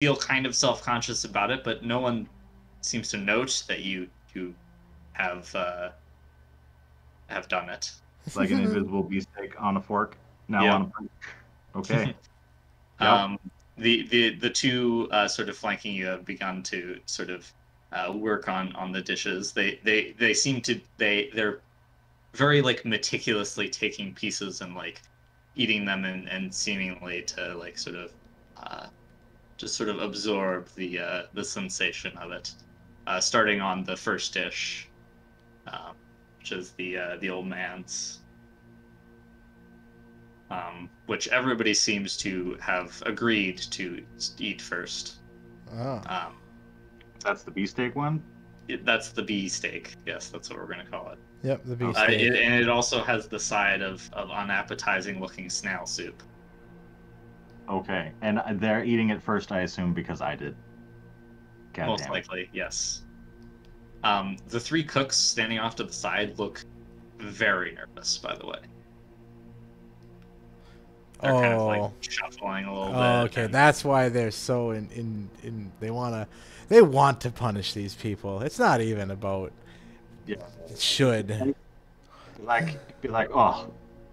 feel kind of self-conscious about it, but no one seems to note that you have done it. Like an invisible beefsteak on a fork. Now on Yep. a plate. Okay. Yep. Um, the two sort of flanking you have begun to sort of work on the dishes. They seem to they're very like meticulously taking pieces and like eating them and seemingly to like sort of uh, just sort of absorb the sensation of it. Starting on the first dish, um, which is the old man's, which everybody seems to have agreed to eat first. Oh. Um, That's the beefsteak one. that's the bee steak. Yes, that's what we're gonna call it. Yep, the Okay. beefsteak. And it also has the side of unappetizing looking snail soup. Okay. And they're eating it first, I assume, because I did. God Most damn it. likely, yes. The three cooks standing off to the side look very nervous, by the way. They're kind of like Oh. shuffling a little Oh, bit. okay. And That's why they're so in they want to punish these people. It's not even about Yeah. it should. Be like, oh,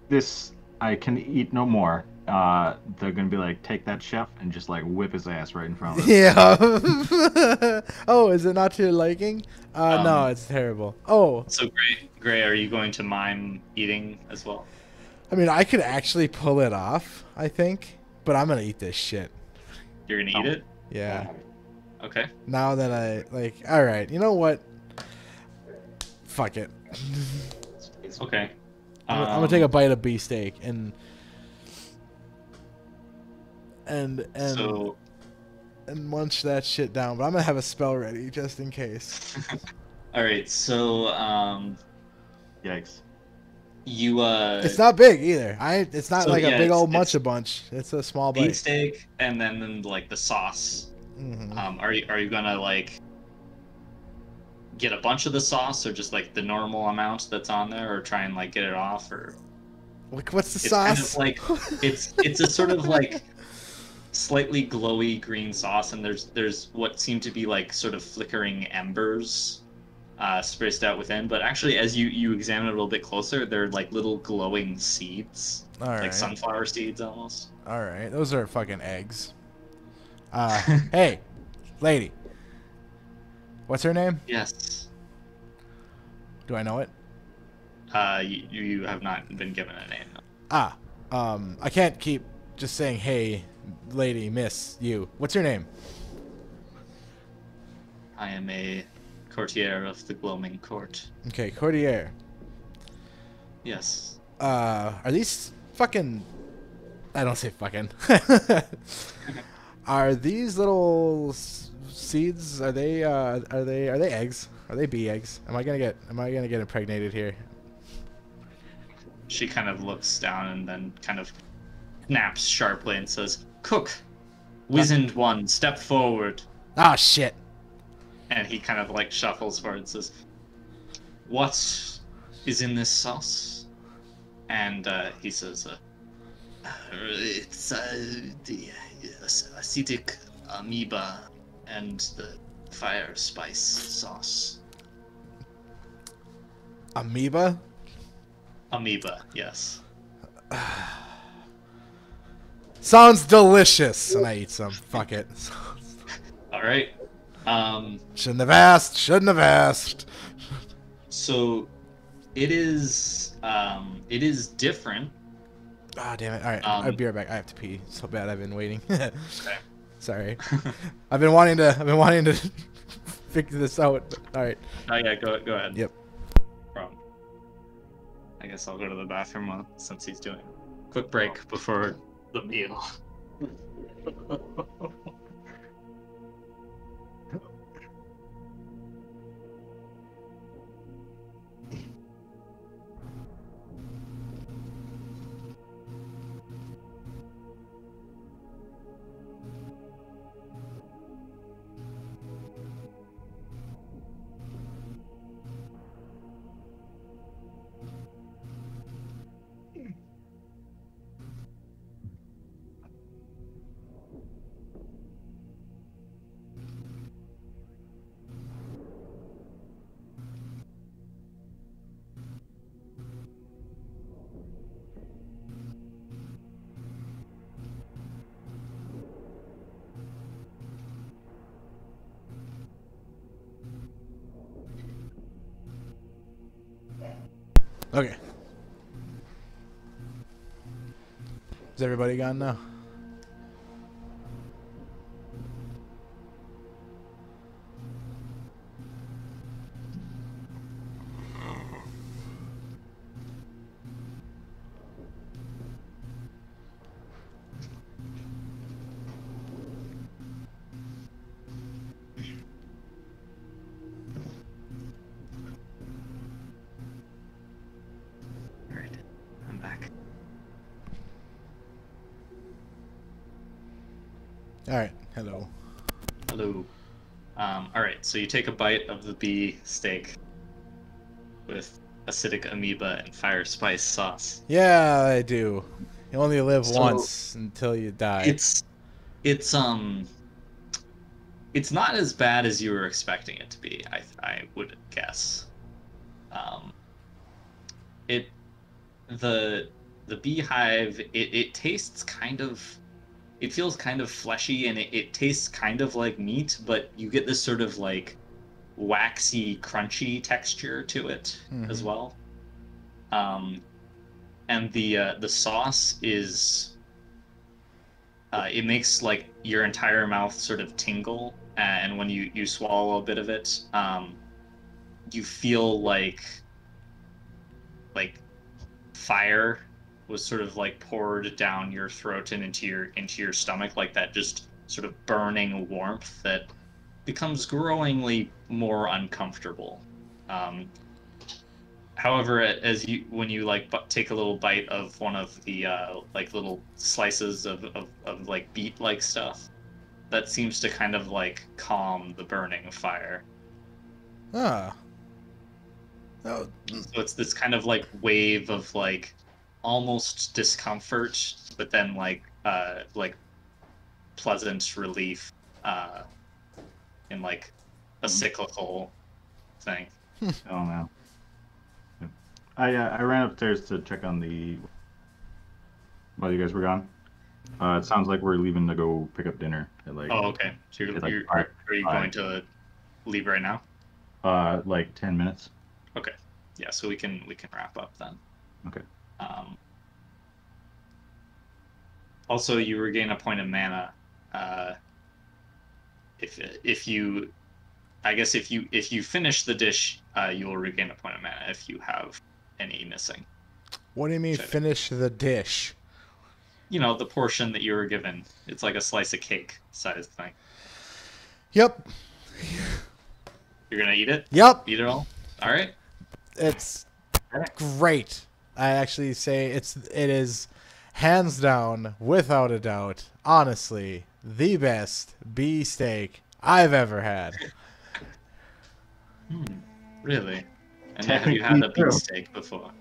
this I can eat no more. They're gonna be like, take that chef and just like whip his ass right in front of them. Yeah. Oh, is it not to your liking? No, um, it's terrible. Oh, so Gray, are you going to mime eating as well? I mean, I could actually pull it off, I think, but I'm gonna eat this shit. You're gonna eat Oh, it? Yeah. Okay. Now that I like, all right, you know what? Fuck it. Okay. I'm gonna take a bite of beefsteak and and and So, and munch that shit down. But I'm gonna have a spell ready just in case. all right. So, yikes. you It's not big either. It's not so like a yeah, big old munch it's a bunch. It's a small bite. beefsteak and then like the sauce. Hmm. Are you gonna like get a bunch of the sauce or just like the normal amount that's on there, or try and like get it off? Or What's the it's kind of sauce? like it's a sort of like slightly glowy green sauce, and there's what seem to be like sort of flickering embers spaced out within. But actually, as you examine it a little bit closer, they're like little glowing seeds, All like right, sunflower seeds almost. all right. Those are fucking eggs. Hey, lady, what's her name? Yes. Do I know it? You have not been given a name. Ah, I can't keep just saying, hey, lady, miss, you. What's your name? I am a courtier of the Gloaming Court. Okay, Cordier. Yes. Are these fucking? I don't say fucking. Are these little seeds? Are they eggs? Are they bee eggs? Am I gonna get impregnated here? She kind of looks down and then kind of snaps sharply and says, "Cook, wizened one, step forward." Ah, shit. And he kind of like shuffles forward and says, "What is in this sauce?" And he says, "It's the acidic amoeba and the fire spice sauce." Amoeba. Amoeba, yes. Sounds delicious. And I eat some. Fuck it. All right. Shouldn't have asked. Shouldn't have asked. So it is different. Ah, damn it. All right, I'll Um, be right back. I have to pee so bad. I've been waiting. okay. Sorry. I've been wanting to figure this out. But, all right. Oh yeah, go ahead. Yep. Problem. I guess I'll go to the bathroom since he's doing a quick break before the meal. Okay. Is everybody gone now? All right, I'm back. All right. Hello. Hello. All right, so you take a bite of the bee steak with acidic amoeba and fire spice sauce. Yeah, I do. You only live So- once until you die. It's it's not as bad as you were expecting it to be. I would guess. Um, it the beehive it tastes kind of, it feels kind of fleshy, and it tastes kind of like meat, but you get this sort of like waxy, crunchy texture to it as Mhm. well. And the sauce is it makes like your entire mouth sort of tingle, and when you swallow a bit of it, you feel like fire was sort of like poured down your throat and into your stomach, like that just sort of burning warmth that becomes growingly more uncomfortable. Um, However, as you when you like take a little bite of one of the like little slices of like beet like stuff, that seems to kind of like calm the burning fire. Ah. Oh, So it's this kind of like wave of like almost discomfort, but then like pleasant relief, uh, in like a cyclical thing. Oh man. I ran upstairs to check on the while you guys were gone. It sounds like we're leaving to go pick up dinner at like Oh, okay. So It's like are you going to leave right now? like 10 minutes. Okay. Yeah, so we can wrap up then. Okay. Um, Also, you regain a point of mana. If you, I guess if you finish the dish, you will regain a point of mana if you have any missing. what do you mean Check it. finish the dish? You know, the portion that you were given. It's like a slice of cake size thing. Yep. You're gonna eat it? Yep. Eat it all? All right. It's great. I actually say it is hands down, without a doubt, honestly, the best bee steak I've ever had. Really? And have you had a beefsteak before?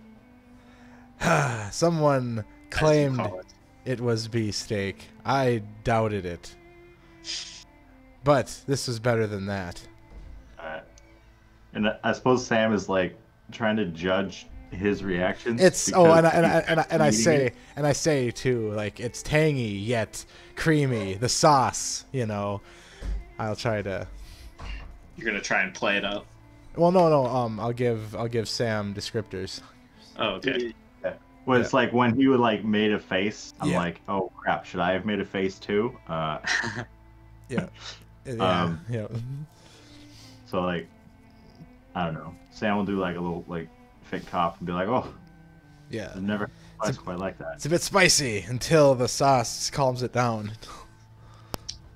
Someone As you claimed call it. it was bee steak. I doubted it. But this was better than that. And I suppose Sam is like trying to judge his reactions. It's because I he's eating say too, like it's tangy yet creamy. The sauce, you know. I'll try to. You're gonna try and play it up. Well, no. I'll give Sam descriptors. Oh, okay. Yeah. Well, it's like when he would like made a face. I'm Yeah. like, oh crap, should I have made a face too? Yeah. Um, Yeah. So like, I don't know. Sam will do like a little like fake cough and be like, oh, Yeah. I've never had quite like that. It's a bit spicy until the sauce calms it down.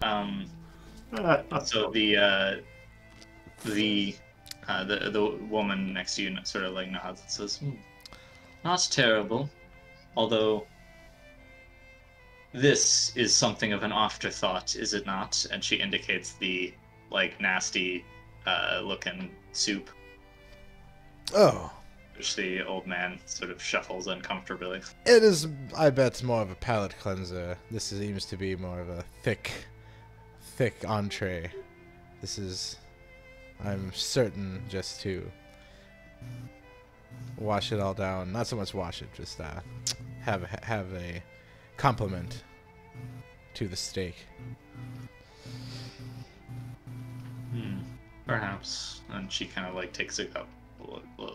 So the woman next to you sort of like nods and says, "Not terrible, although this is something of an afterthought, is it not?" And she indicates the like nasty looking soup, Oh, which the old man sort of shuffles uncomfortably. it is. I bet more of a palate cleanser. This seems to be more of a thick entree. This is, I'm certain, just to wash it all down. Not so much wash it, just have a compliment to the steak. Perhaps. And she kind of like takes a cup,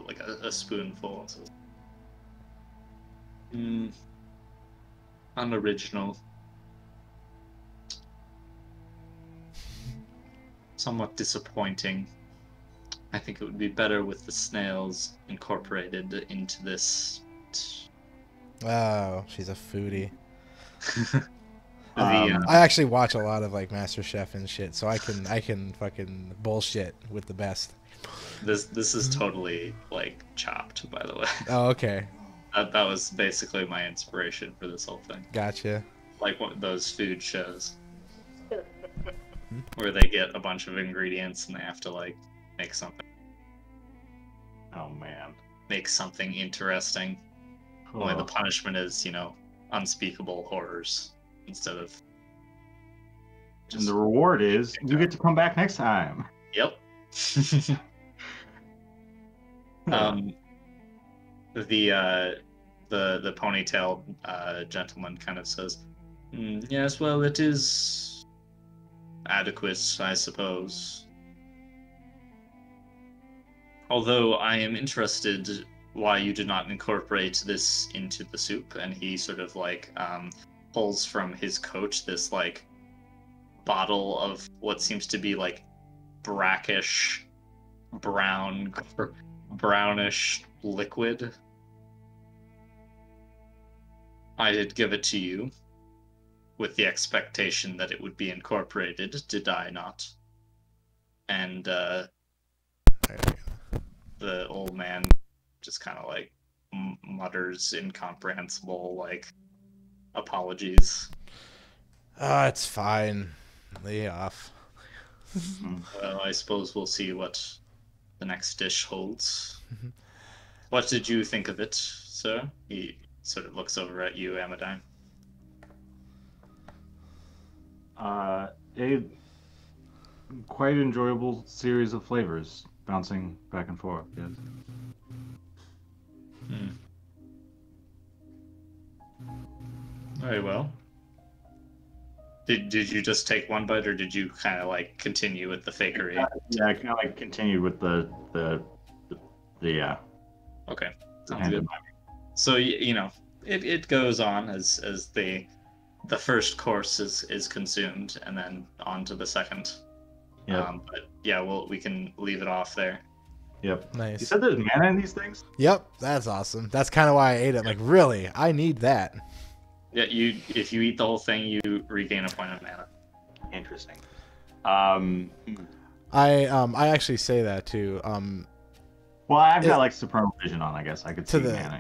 like a spoonful, and says, Unoriginal. Somewhat disappointing. I think it would be better with the snails incorporated into this. Oh, she's a foodie. The I actually watch a lot of like MasterChef and shit, so I can fucking bullshit with the best. this is totally like chopped, by the way. Oh, okay, That was basically my inspiration for this whole thing. gotcha. Like those food shows where they get a bunch of ingredients and they have to like make something Oh man. interesting. Only the Oh. punishment is, unspeakable horrors instead of And the reward is you get to come back next time. Yep. um, the ponytail gentleman kind of says, "Yes, well, it is adequate, I suppose. Although I am interested why you did not incorporate this into the soup." And he sort of like pulls from his coat this like bottle of what seems to be like brackish brownish liquid. "I did give it to you with the expectation that it would be incorporated, did I not?" And the old man just kind of like mutters incomprehensible like apologies. It's fine. Lay off. Well, I suppose we'll see what the next dish holds. Mhm. What did you think of it, sir? He sort of looks over at you, Amadine. A quite enjoyable series of flavors bouncing back and forth. Yes. Very well. Did you just take one bite, or did you kind of like continue with the fakery? Yeah, I kind of like continued with the Okay, sounds hand good. in my- So it goes on as the first course is consumed, and then on to the second. Yep. But yeah, we can leave it off there. Yep. You Nice. said there's mana in these things? Yep, that's awesome. That's kind of why I ate it. Like, really, I need that. Yeah, if you eat the whole thing, you regain a point of mana. Interesting. I actually say that too. Well, I've got like supernal vision on. I guess I could see To the- mana.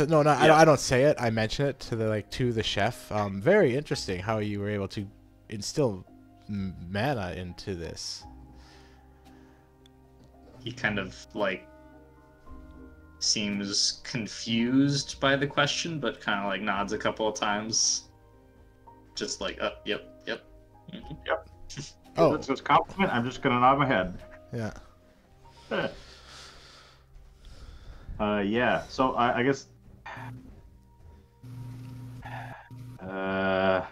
No, Yeah. I don't say it. I mention it to the chef. Very interesting how you were able to instill mana into this. He kind of like seems confused by the question, but kind of like nods a couple of times, just like, yep. Mhm. Oh, That's a compliment. I'm just gonna nod my head. yeah. Yeah. So I guess. I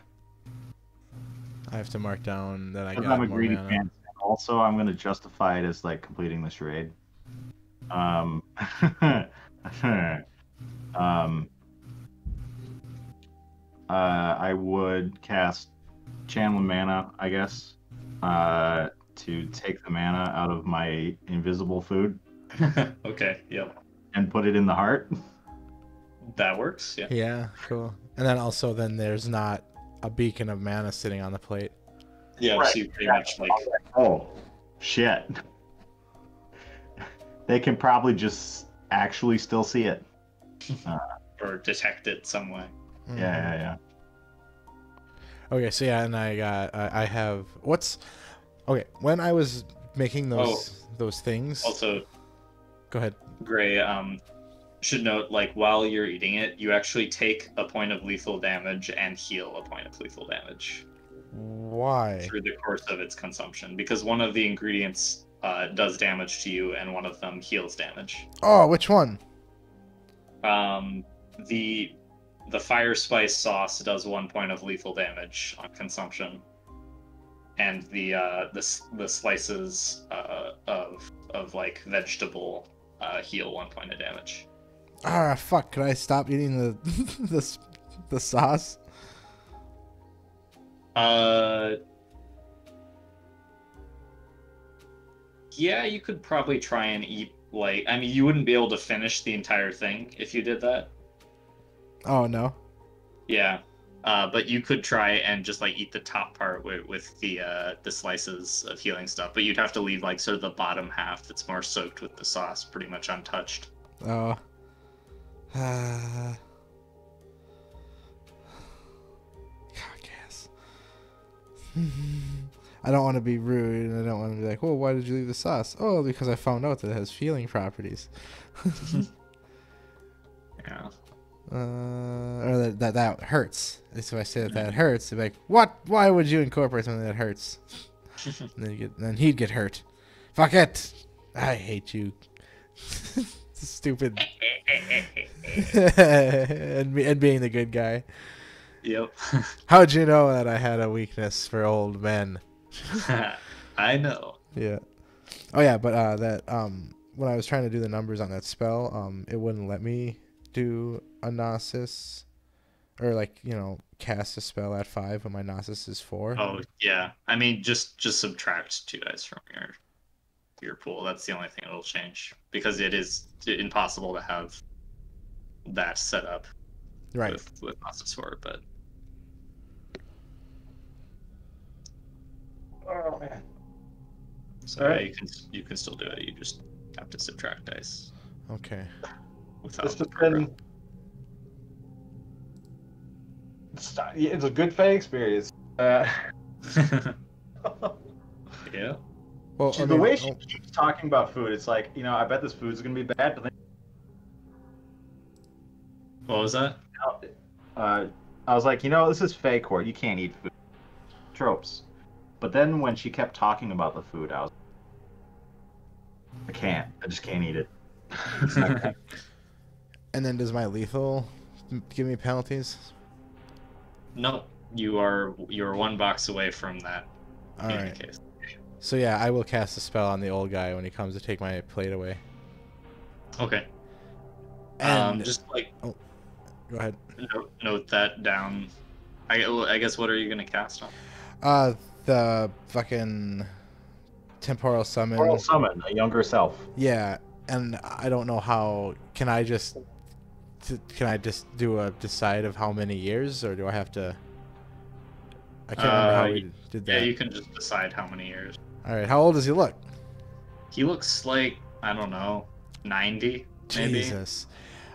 have to mark down that I Because got I'm a more greedy mana. fan. Also, I'm gonna justify it as like completing the charade. I would cast Channel Mana, I guess, to take the mana out of my invisible food Okay, yep, and put it in the heart. that works. Yeah. Yeah, cool. And then also, then there's not a beacon of mana sitting on the plate. Yeah, Right. so you pretty much like Oh, shit. They can probably just actually still see it. or detect it some way. Yeah. Okay, so yeah, and I have okay. When I was making those things, Also, go ahead. Gray, should note, like, while you're eating it, you actually take a point of lethal damage and heal a point of lethal damage Why? through the course of its consumption, because one of the ingredients does damage to you and one of them heals damage. Oh, which one? The fire spice sauce does 1 point of lethal damage on consumption, and the slices of like vegetable heal 1 point of damage. Ah, fuck! Could I stop eating the the sauce? Yeah, you could probably try and eat like. I mean, you wouldn't be able to finish the entire thing if you did that. Oh no. Yeah. But you could try and just like eat the top part with the slices of healing stuff, but you'd have to leave like sort of the bottom half that's more soaked with the sauce pretty much untouched. Oh. I guess. I don't want to be rude, and I don't want to be like, "Well, why did you leave the sauce?" Oh, because I found out that it has healing properties. Yeah. Or that hurts. So if I say that hurts, they'd be like, "What? Why would you incorporate something that hurts?" And then he'd get hurt. Fuck it! I hate you. Stupid. and being the good guy. Yep. How'd you know that I had a weakness for old men? I know. Yeah. Oh yeah, but when I was trying to do the numbers on that spell, it wouldn't let me do a Gnosis, or like, cast a spell at 5 when my Gnosis is 4. Oh yeah. I mean, just subtract 2 dice from your pool. That's the only thing it'll change, because it is impossible to have that set up Right. with Gnosis 4, but. Oh man. So yeah, you can still do it. You just have to subtract dice. Okay. Without This has been. It's a good Fae experience. Yeah. Well, The way she keeps talking about food, it's like, I bet this food's gonna be bad. But then, What was that? I was like, this is Fae court. You can't eat food. Tropes. But then when she kept talking about the food, I was, I can't. I just can't eat it. And then does my lethal give me penalties? No, you're 1 box away from that. All being right. the case. So yeah, I will cast a spell on the old guy when he comes to take my plate away. Okay. And Just like go ahead. note that down. I guess, what are you gonna cast on? The fucking temporal summon. Temporal summon, a younger self. Yeah, and I don't know how. Can I just do a decide of how many years, or do I have to? I can't remember how we did that. Yeah, you can just decide how many years. All right, how old does he look? He looks like, I don't know, 90 maybe. Jesus.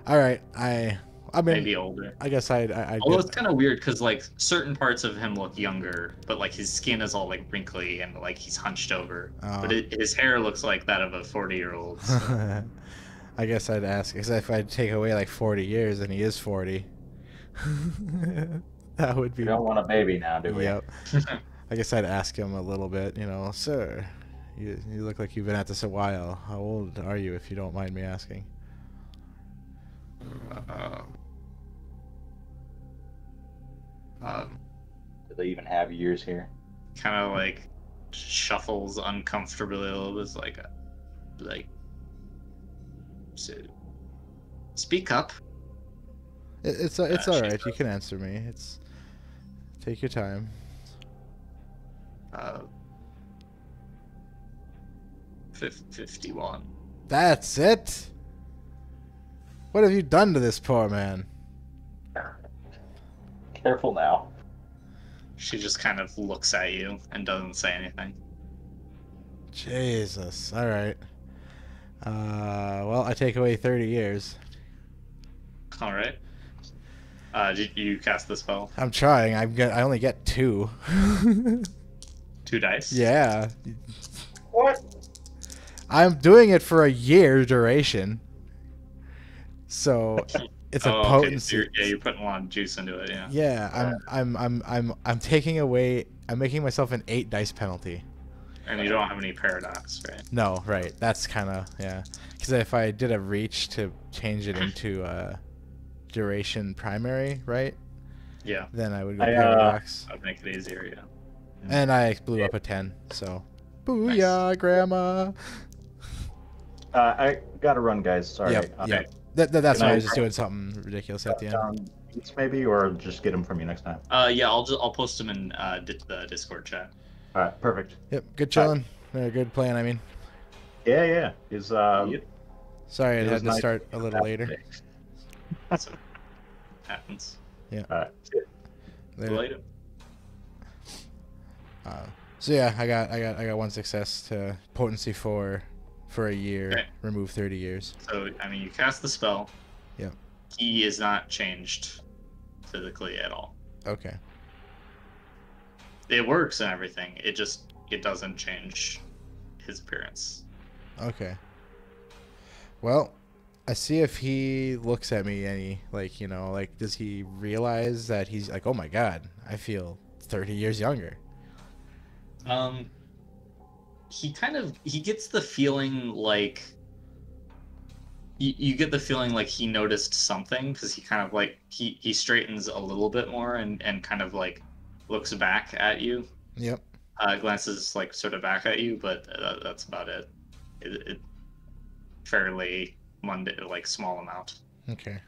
All right, I mean, Maybe older. I guess I Although it's kind of weird because like certain parts of him look younger, but like his skin is all like wrinkly and like he's hunched over. But his hair looks like that of a 40-year-old. So. I guess I'd ask, because if I take away like 40 years and he is 40, that would be. We don't want a baby now, do we? Yep. I guess I'd ask him a little bit, sir, you look like you've been at this a while. How old are you, if you don't mind me asking? Do they even have years here? Kind of like shuffles uncomfortably a little bit, like so, speak up. It's all right. You can answer me. Take your time. 51. That's it. What have you done to this poor man? Careful now. She just kind of looks at you and doesn't say anything. Jesus. All right. Well, I take away 30 years. All right. Did you cast the spell? I'm trying. I only get 2. 2 dice? Yeah. What? I'm doing it for a year duration. So it's a potency. Okay. So you're putting a lot of juice into it, yeah. Yeah, I'm taking away. I'm making myself an 8 dice penalty. And you don't have any paradox, right? No, right. That's kind of, yeah. Because if I did a reach to change it into a duration primary, right? Yeah. Then I would go paradox. That'd make it easier, yeah. And I blew up a 10, so booyah, Nice. Grandma. I gotta run, guys. Sorry. Yep. That's Can why I I was just doing something ridiculous at the end. Beats maybe, or just get them from you next time. Yeah, I'll post them in the Discord chat. All right, perfect. Yep, good chilling. Good playing. I mean, Yeah. Is Yep. sorry it was had to nice start a little later. So, happens. Yeah. All right. Later. So yeah, I got one success to potency 4 for a year. Okay. Remove 30 years. So I mean, you cast the spell. Yep. He is not changed physically at all. Okay. It works and everything. It doesn't change his appearance. Okay. Well, I see if he looks at me any like does he realize that he's like, oh my god, I feel 30 years younger. He gets the feeling like you get the feeling like he noticed something, because he kind of like he straightens a little bit more and kind of like looks back at you. Yep. Glances like sort of back at you, but that's about it. It fairly mundane, like small amount. Okay.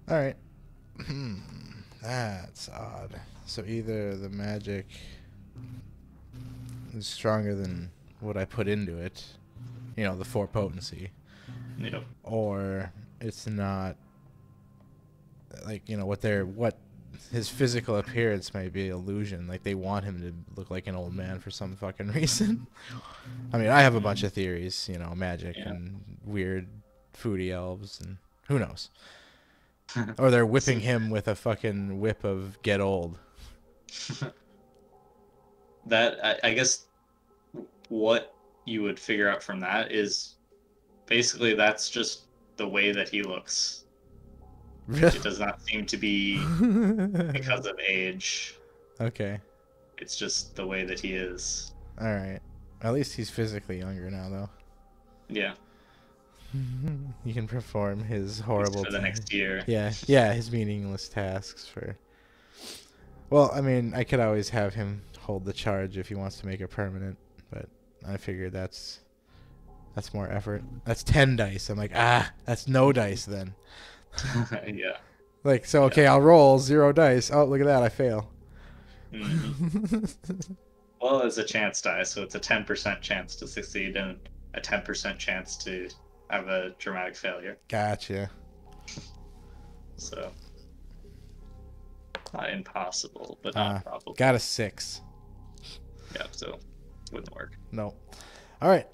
All right. That's odd. So either the magic is stronger than what I put into it, the 4 potency, Yep. or it's not like what his physical appearance may be illusion. Like they want him to look like an old man for some fucking reason. I mean, I have a bunch of theories, magic and weird foodie elves and who knows. Or they're whipping him with a fucking whip of get old. That I guess what you would figure out from that is basically that's just the way that he looks. It does not seem to be because of age. Okay. It's just the way that he is. All right. At least he's physically younger now, though. Yeah. He can perform his horrible for the next year. Yeah, his meaningless tasks for. Well, I mean, I could always have him hold the charge if he wants to make it permanent, but I figured that's more effort. That's 10 dice. I'm like, that's no dice then. Yeah. Like, so okay, I'll roll 0 dice. Oh, look at that, I fail. Mm-hmm. Well, it's a chance die, so it's a 10% chance to succeed and a 10% chance to have a dramatic failure. Gotcha. So, not impossible, but not probable. Got a 6. Yeah, so wouldn't work. No. All right.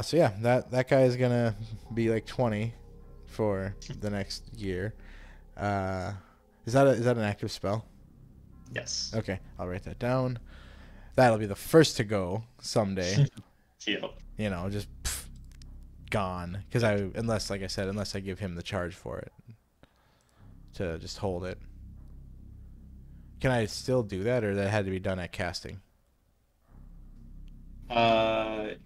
So yeah, that guy is gonna be like 20 for the next year. Is that an active spell? Yes. Okay, I'll write that down. That'll be the first to go someday. Yep. Just gone. Because unless I give him the charge for it to just hold it. Can I still do that, or that had to be done at casting? I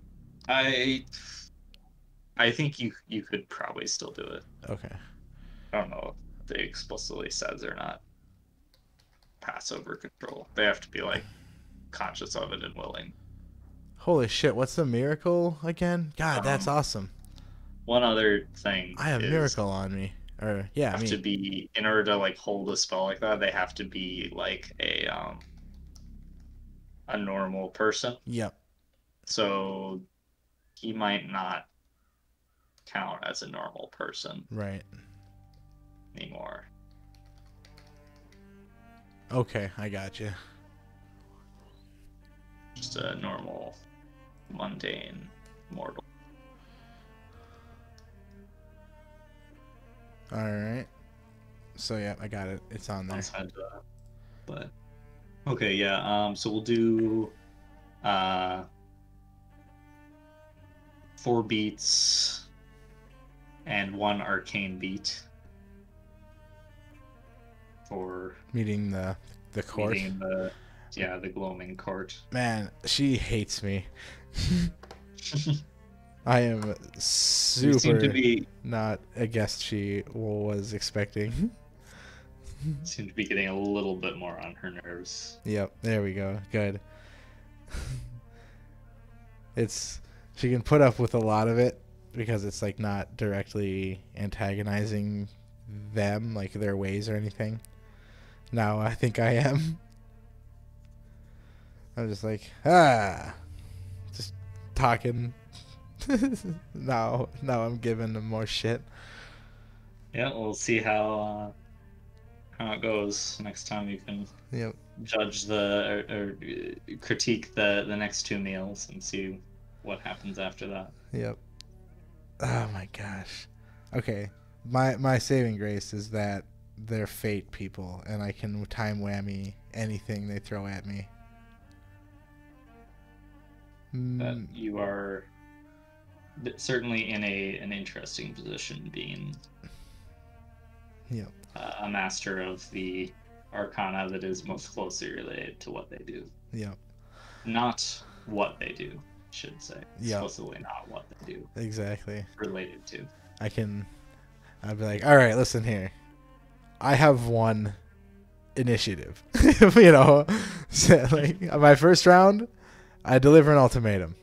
think you could probably still do it. Okay. I don't know if they explicitly says or not. Pass over control. They have to be like conscious of it and willing. Holy shit! What's the miracle again? God, that's awesome. One other thing. I have miracle on me. Or yeah, to be, in order to like hold a spell like that, they have to be like a normal person. Yep. So he might not count as a normal person. Right. Anymore. Okay, I got you. Just a normal, mundane mortal. All right. So yeah, I got it. It's on there. But okay, yeah. So we'll do 4 beats and 1 arcane beat for meeting the court. Meeting the gloaming court. Man, she hates me. I am super not a guest she was expecting. Seem to be getting a little bit more on her nerves. Yep, there we go. Good. She can put up with a lot of it, because it's like not directly antagonizing them, like their ways or anything. Now I think I am. I'm just like, just talking. Now I'm giving them more shit. Yeah, we'll see how it goes next time. You can Yep. judge or critique the next two meals and see what happens after that. Yep. Oh my gosh. Okay. My saving grace is that they're fate people, and I can time whammy anything they throw at me. But you are certainly in an interesting position, being Yep. a master of the arcana that is most closely related to what they do. Yep. Not what they do, I should say. Yep. Explicitly not what they do. Exactly. Related to. I'd be like, all right, listen here. I have one initiative. So, like, my first round, I deliver an ultimatum.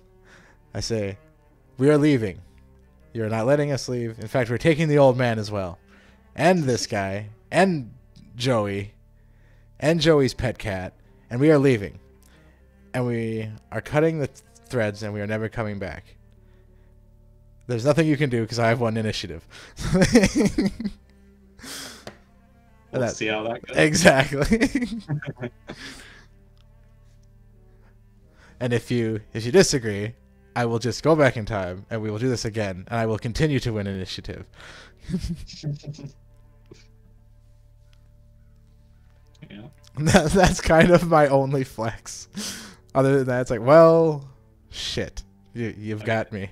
I say, we are leaving. You're not letting us leave. In fact, we're taking the old man as well. And this guy. And Joey. And Joey's pet cat. And we are leaving. And we are cutting the threads, and we are never coming back. There's nothing you can do because I have one initiative. We'll see how that goes. Exactly. And if you disagree, I will just go back in time and we will do this again, and I will continue to win initiative. Yeah. That's kind of my only flex. Other than that, it's like, well, shit, you've got me.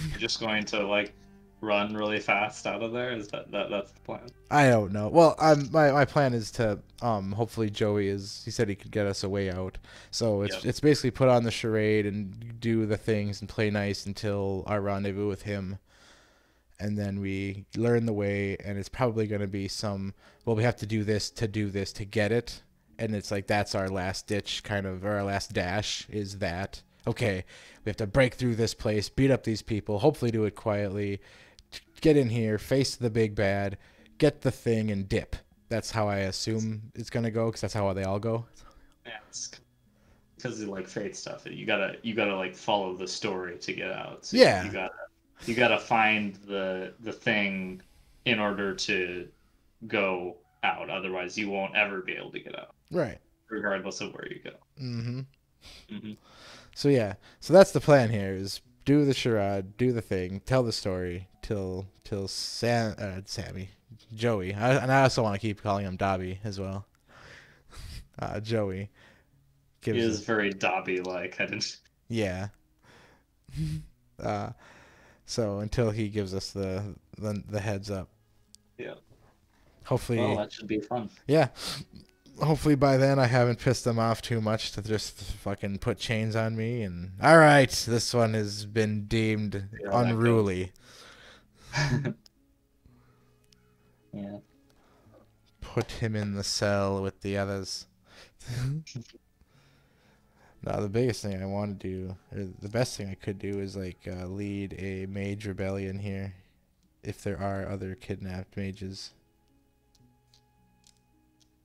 You're just going to like run really fast out of there? Is that's the plan? I don't know. Well, my plan is to hopefully he said he could get us a way out. So it's basically put on the charade and do the things and play nice until our rendezvous with him. And then we learn the way, and it's probably going to be we have to do this to get it. And it's like, that's our last ditch or our last dash is that. Okay, we have to break through this place, beat up these people, hopefully do it quietly, get in here, face the big bad, get the thing, and dip. That's how I assume it's going to go, because that's how they all go. Yeah, it's because of like fate stuff. You gotta like follow the story to get out. So yeah. You gotta find the thing in order to go out. Otherwise, you won't ever be able to get out. Right. Regardless of where you go. Mm-hmm. Mm-hmm. So yeah. So that's the plan here: is do the charade, do the thing, tell the story till Sammy, Joey. And I also want to keep calling him Dobby as well. Joey. He is very Dobby-like. I didn't. Yeah. So until he gives us the heads up. Yeah. Hopefully. Well, that should be fun. Yeah. Hopefully by then I haven't pissed them off too much to just fucking put chains on me and all right, this one has been deemed unruly. Yeah. Put him in the cell with the others. No, the biggest thing I want to do, or the best thing I could do, is like lead a mage rebellion here, if there are other kidnapped mages.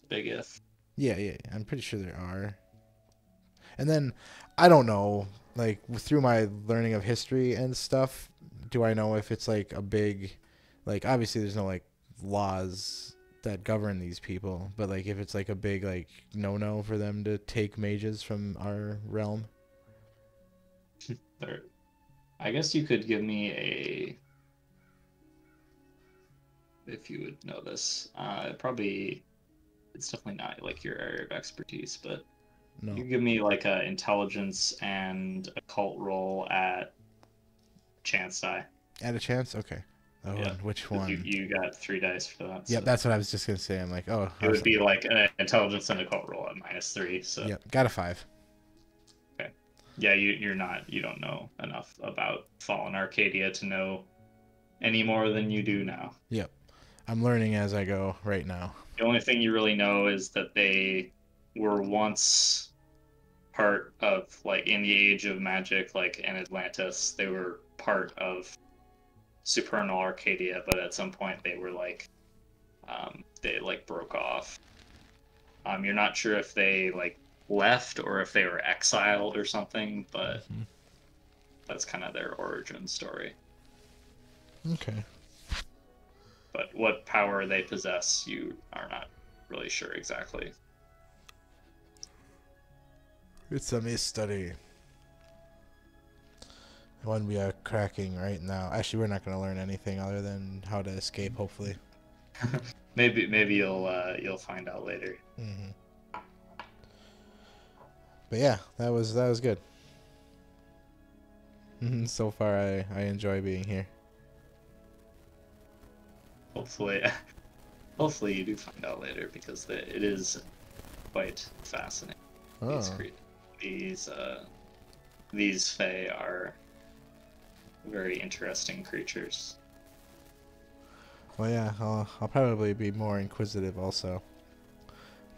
Big if. Yeah, I'm pretty sure there are. And then, I don't know, like, through my learning of history and stuff, do I know if it's like a big, like, obviously there's no like laws that govern these people, but like if it's like a big like no for them to take mages from our realm. I guess you could give me if you would know this. Probably it's definitely not like your area of expertise, but No. you give me like a intelligence and occult roll at chance die. At a chance? Okay. Oh, Yeah. which one? You got 3 dice for that. Yep, so that's what I was just gonna say. I'm like, oh. it would be like an intelligence and occult roll at -3. So Yep, got a 5. okay. Yeah, you don't know enough about Fallen Arcadia to know any more than you do now. Yep. I'm learning as I go right now. The only thing you really know is that they were once part of, like, in the age of magic, like in Atlantis, they were part of Supernal Arcadia, but at some point they were like they like broke off. You're not sure if they like left or if they were exiled or something, but that's kind of their origin story. Okay. But what power they possess, you are not really sure exactly. It's a mystery. One we are cracking right now. Actually, we're not going to learn anything other than how to escape, hopefully. Maybe you'll find out later. But yeah, that was good. So far, I enjoy being here. Hopefully you do find out later, because it is quite fascinating. Oh. These Fae are very interesting creatures. Well, yeah, I'll probably be more inquisitive also.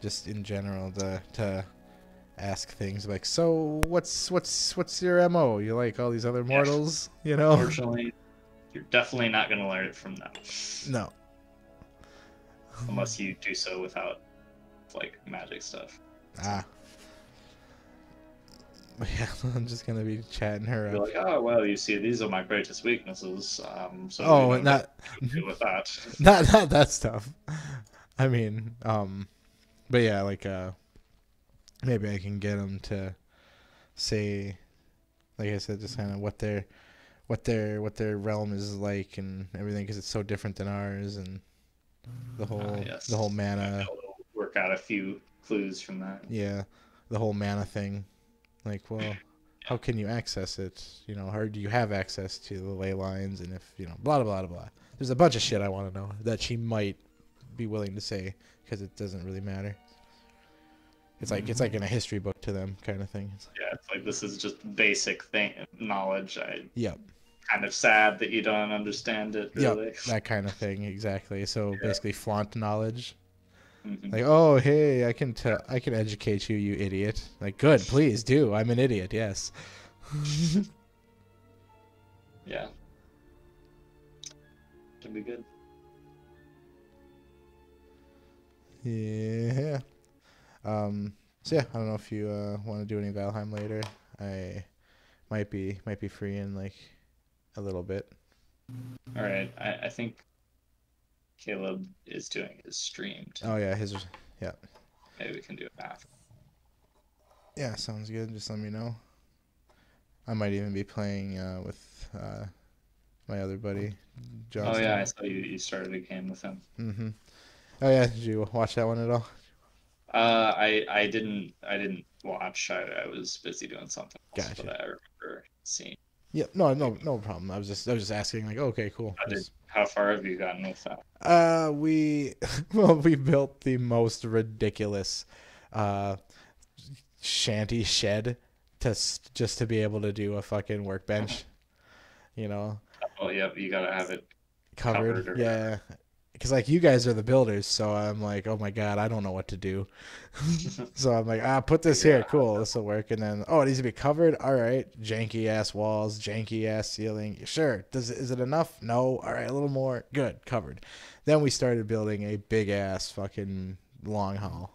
Just in general, to ask things like, so what's your MO? You like all these other mortals, you know? Unfortunately, you're definitely not going to learn it from them. No. Unless you do so without like magic stuff. Ah. Yeah, I'm just gonna be chatting her You're up. like, oh well, you see, these are my greatest weaknesses. So Oh, you know, not deal with that. not that stuff. I mean, but yeah, like maybe I can get them to say, like I said, just kind of what their realm is like and everything, because it's so different than ours, and the whole mana. I'll work out a few clues from that. Yeah, the whole mana thing. Like, well, how can you access it? You know, how do you have access to the ley lines? And if, you know, blah, blah, blah, blah. There's a bunch of shit I want to know that she might be willing to say, because it doesn't really matter. It's like in a history book to them, kind of thing. Yeah, it's like, this is just basic knowledge. Yep. Kind of sad that you don't understand it, really. Yep, that kind of thing, exactly. So basically flaunt knowledge. Mm-hmm. Like, oh, hey, I can educate you, you idiot. Like, good, please do. I'm an idiot, yes. Yeah. Should be good. Yeah. So yeah, I don't know if you want to do any Valheim later. I might be free in like a little bit. All right, I think Caleb is doing his stream too. Oh yeah, yeah. Maybe we can do it after. Yeah, sounds good. Just let me know. I might even be playing with my other buddy, Johnson. Oh yeah, I saw you started a game with him. Mm-hmm. Oh yeah, did you watch that one at all? I didn't watch. I was busy doing something else, Gotcha. but I remember seeing. Yep. No problem. I was just asking. Like, okay, cool. How far have you gotten with that? We built the most ridiculous shanty shed just to be able to do a fucking workbench, you know. Oh yep, you gotta have it covered. Yeah, because like you guys are the builders, so I'm like, oh my god, I don't know what to do. So I'm like, put this here, cool, this will work. And then, oh, it needs to be covered. All right, janky ass walls, janky ass ceiling. Sure, is it enough? No. All right, a little more. Good, covered. Then we started building a big ass fucking long hall.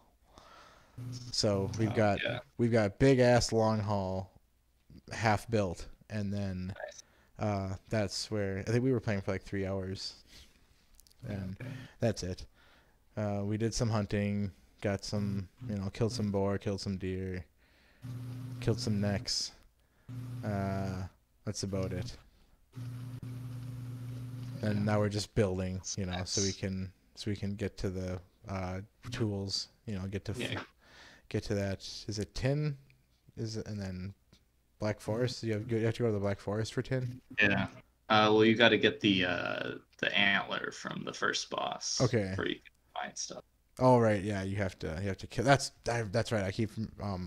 So we've got big ass long hall, half built, and then that's where I think we were playing for like 3 hours, and that's it. We did some hunting, got some, killed some boar, killed some deer, killed some necks. That's about it. And now we're just building, so we can get to the tools, get to that. Is it tin? And then Black Forest? You have to go to the Black Forest for tin? Yeah. Well, you got to get the antler from the first boss. Okay. Before you can find stuff. Oh right, yeah. You have to kill. That's right. I keep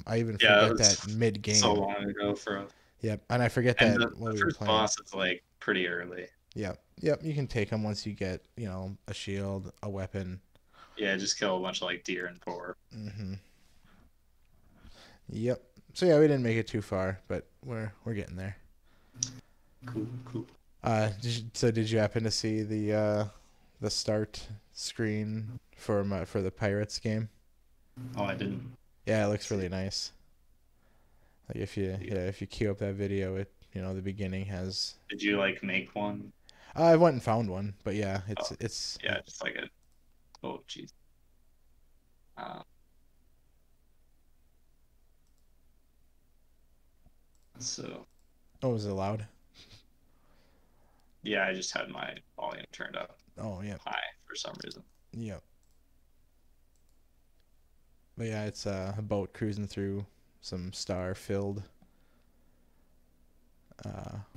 I even forget that mid game. So long ago for us. Yep, and I forget that the first boss is like pretty early. Yep. You can take them once you get a shield, a weapon. Yeah, just kill a bunch of like deer and boar. Mhm. Yep. So yeah, we didn't make it too far, but we're getting there. Cool. Did you happen to see the start screen for the Pirates game? Oh, I didn't Yeah, it looks see really it. nice. Like if you queue up that video, it the beginning has. Did you like make one? I went and found one, but yeah, Oh, it's yeah, just like a. Oh, jeez. Uh, so oh, was it loud? yeah, I just had my volume turned up Oh yeah, high for some reason. yeah. But yeah, it's a boat cruising through some star-filled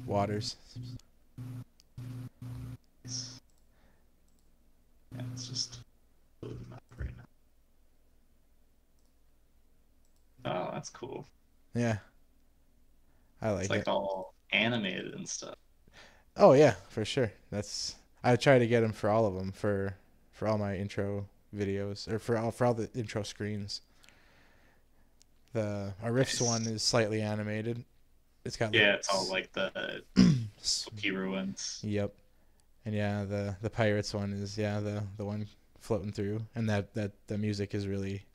waters. Yeah, it's just loading up right now. Oh, that's cool. Yeah, I It's like like it. all animated and stuff. Oh yeah, for sure. I try to get them for all of them for all my intro videos or for all the intro screens. The our riffs one Nice. is slightly animated. It's got like Yeah, it's all like the Spooky Ruins. yep. And yeah, the pirates one is the one floating through, and that the music is really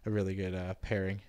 a really good pairing.